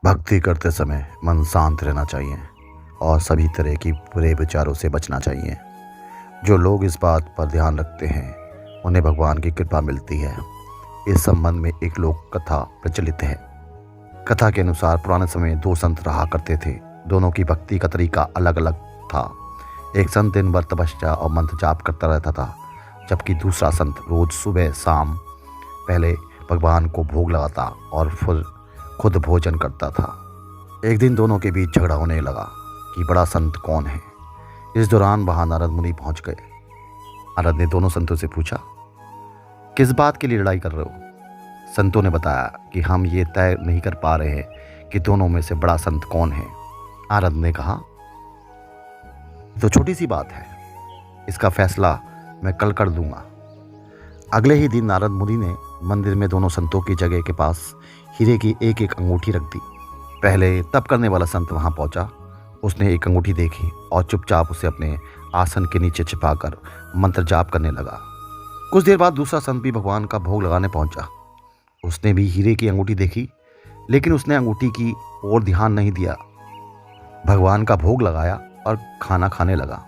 भक्ति करते समय मन शांत रहना चाहिए और सभी तरह की बुरे विचारों से बचना चाहिए। जो लोग इस बात पर ध्यान रखते हैं उन्हें भगवान की कृपा मिलती है। इस संबंध में एक लोक कथा प्रचलित है। कथा के अनुसार पुराने समय में दो संत रहा करते थे। दोनों की भक्ति का तरीका अलग अलग था। एक संत दिन भर तपस्या और मंत्र जाप करता रहता था, जबकि दूसरा संत रोज सुबह शाम पहले भगवान को भोग लगाता और फिर खुद भोजन करता था। एक दिन दोनों के बीच झगड़ा होने लगा कि बड़ा संत कौन है। इस दौरान वहां नारद मुनि पहुंच गए। नारद ने दोनों संतों से पूछा, किस बात के लिए लड़ाई कर रहे हो? संतों ने बताया कि हम ये तय नहीं कर पा रहे हैं कि दोनों में से बड़ा संत कौन है। नारद ने कहा, तो छोटी सी बात है, इसका फैसला मैं कल कर दूंगा। अगले ही दिन नारद मुनि ने मंदिर में दोनों संतों की जगह के पास हीरे की एक एक अंगूठी रख दी। पहले तप करने वाला संत वहां पहुंचा। उसने एक अंगूठी देखी और चुपचाप उसे अपने आसन के नीचे छिपाकर मंत्र जाप करने लगा। कुछ देर बाद दूसरा संत भी भगवान का भोग लगाने पहुंचा। उसने भी हीरे की अंगूठी देखी, लेकिन उसने अंगूठी की ओर ध्यान नहीं दिया। भगवान का भोग लगाया और खाना खाने लगा।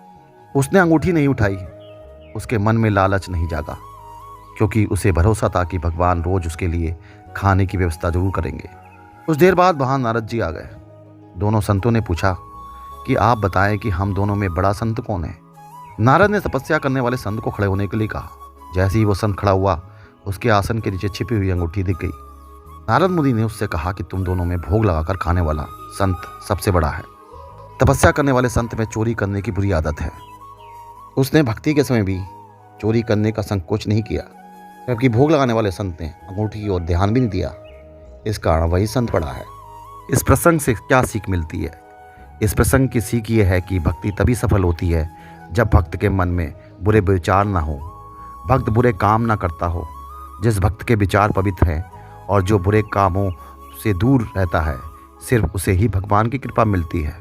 उसने अंगूठी नहीं उठाई। उसके मन में लालच नहीं जागा, क्योंकि उसे भरोसा था कि भगवान रोज उसके लिए खाने की व्यवस्था जरूर करेंगे। कुछ देर बाद वहां नारद जी आ गए। दोनों संतों ने पूछा कि आप बताएं कि हम दोनों में बड़ा संत कौन है। नारद ने तपस्या करने वाले संत को खड़े होने के लिए कहा। जैसे ही वो संत खड़ा हुआ, उसके आसन के नीचे छिपी हुई अंगूठी दिख गई। नारद मुनि ने उससे कहा कि तुम दोनों में भोग लगाकर खाने वाला संत सबसे बड़ा है। तपस्या करने वाले संत में चोरी करने की बुरी आदत है। उसने भक्ति के समय भी चोरी करने का संकोच नहीं किया, जबकि भोग लगाने वाले संत ने अंगूठी की ओर ध्यान भी नहीं दिया। इस कारण वही संत बड़ा है। इस प्रसंग से क्या सीख मिलती है? इस प्रसंग की सीख ये है कि भक्ति तभी सफल होती है जब भक्त के मन में बुरे विचार ना हो, भक्त बुरे काम ना करता हो। जिस भक्त के विचार पवित्र हैं और जो बुरे कामों से दूर रहता है, सिर्फ उसे ही भगवान की कृपा मिलती है।